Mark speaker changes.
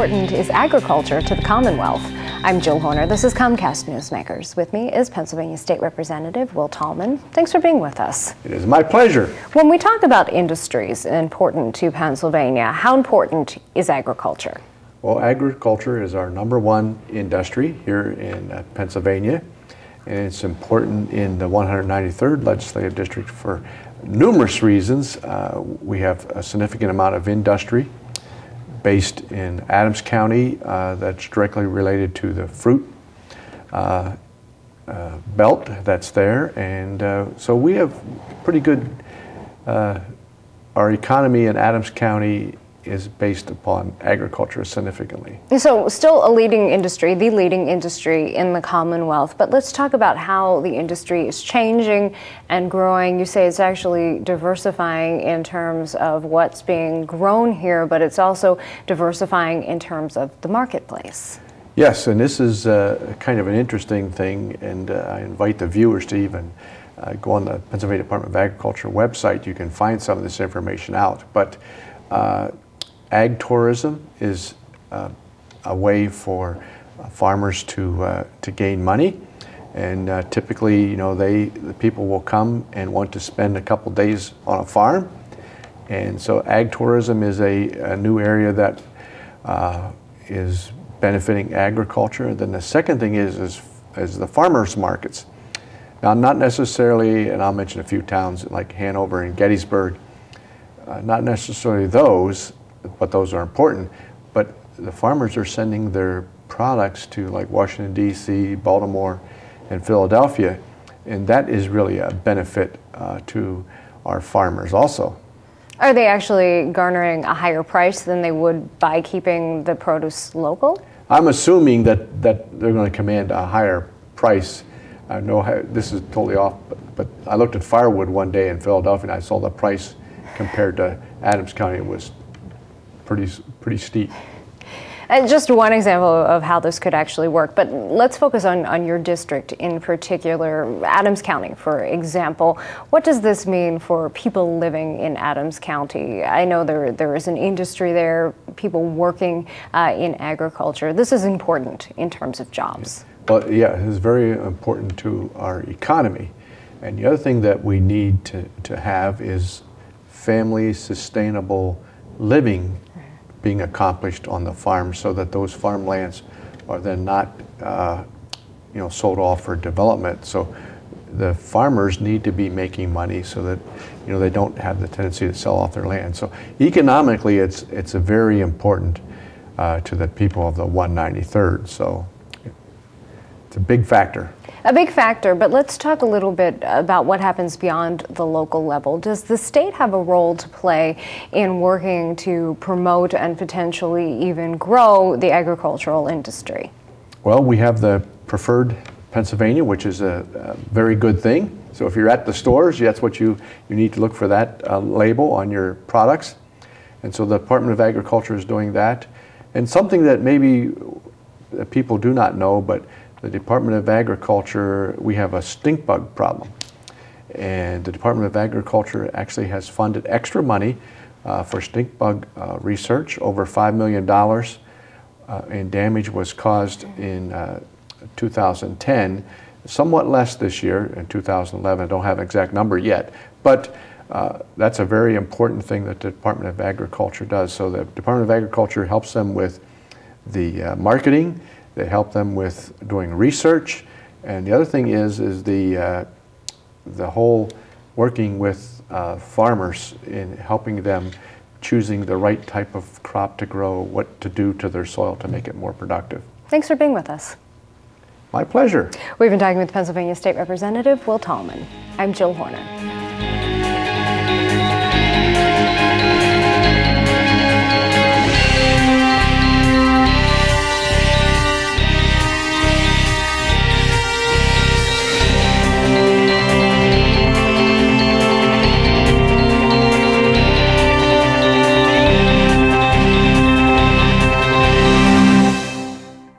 Speaker 1: important is agriculture to the Commonwealth? I'm Jill Horner. This is Comcast Newsmakers. With me is Pennsylvania State Representative Will Tallman. Thanks for being with us.
Speaker 2: It is my pleasure.
Speaker 1: When we talk about industries important to Pennsylvania, how important is agriculture?
Speaker 2: Well, agriculture is our #1 industry here in Pennsylvania, and it's important in the 193rd Legislative District for numerous reasons. We have a significant amount of industry based in Adams County that's directly related to the fruit belt that's there, and so we have pretty good, our economy in Adams County is based upon agriculture significantly.
Speaker 1: So still a leading industry, the leading industry in the Commonwealth, but let's talk about how the industry is changing and growing. You say it's actually diversifying in terms of what's being grown here, but it's also diversifying in terms of the marketplace.
Speaker 2: Yes, and this is kind of an interesting thing, and I invite the viewers to even go on the Pennsylvania Department of Agriculture website. You can find some of this information out. But ag tourism is a way for farmers to gain money, and typically, you know, the people will come and want to spend a couple days on a farm, and so ag tourism is a new area that is benefiting agriculture. And then the second thing is the farmers markets. Now, not necessarily, and I'll mention a few towns like Hanover and Gettysburg, not necessarily those, but those are important, but the farmers are sending their products to like Washington, D.C., Baltimore, and Philadelphia, and that is really a benefit to our farmers also.
Speaker 1: Are they actually garnering a higher price than they would by keeping the produce local? I'm
Speaker 2: assuming that they're going to command a higher price. I know this is totally off, but I looked at firewood one day in Philadelphia and I saw the price compared to Adams County. It was pretty steep.
Speaker 1: And just one example of how this could actually work, but let's focus on your district in particular, Adams County, for example. What does this mean for people living in Adams County? I know there is an industry there, people working in agriculture. This is important in terms of jobs.
Speaker 2: Well, yeah, it is very important to our economy. And the other thing that we need to have is family sustainable living being accomplished on the farm, so that those farmlands are then not sold off for development. So the farmers need to be making money so that they don't have the tendency to sell off their land. So economically it's a very important to the people of the 193rd. So it's a big factor.
Speaker 1: A big factor, but let's talk a little bit about what happens beyond the local level. Does the state have a role to play in working to promote and potentially even grow the agricultural industry?
Speaker 2: Well, we have the Preferred Pennsylvania, which is a very good thing. So if you're at the stores, that's what you need to look for, that label on your products. And so the Department of Agriculture is doing that. And something that maybe people do not know, but the Department of Agriculture, we have a stink bug problem. And the Department of Agriculture actually has funded extra money for stink bug research. Over $5 million in damage was caused in 2010, somewhat less this year in 2011. I don't have an exact number yet, but that's a very important thing that the Department of Agriculture does. So the Department of Agriculture helps them with the marketing. They help them with doing research, and the other thing is the whole working with farmers in helping them choosing the right type of crop to grow, what to do to their soil to make it more productive.
Speaker 1: Thanks for being with us.
Speaker 2: My pleasure.
Speaker 1: We've been talking with Pennsylvania State Representative Will Tallman. I'm Jill Horner.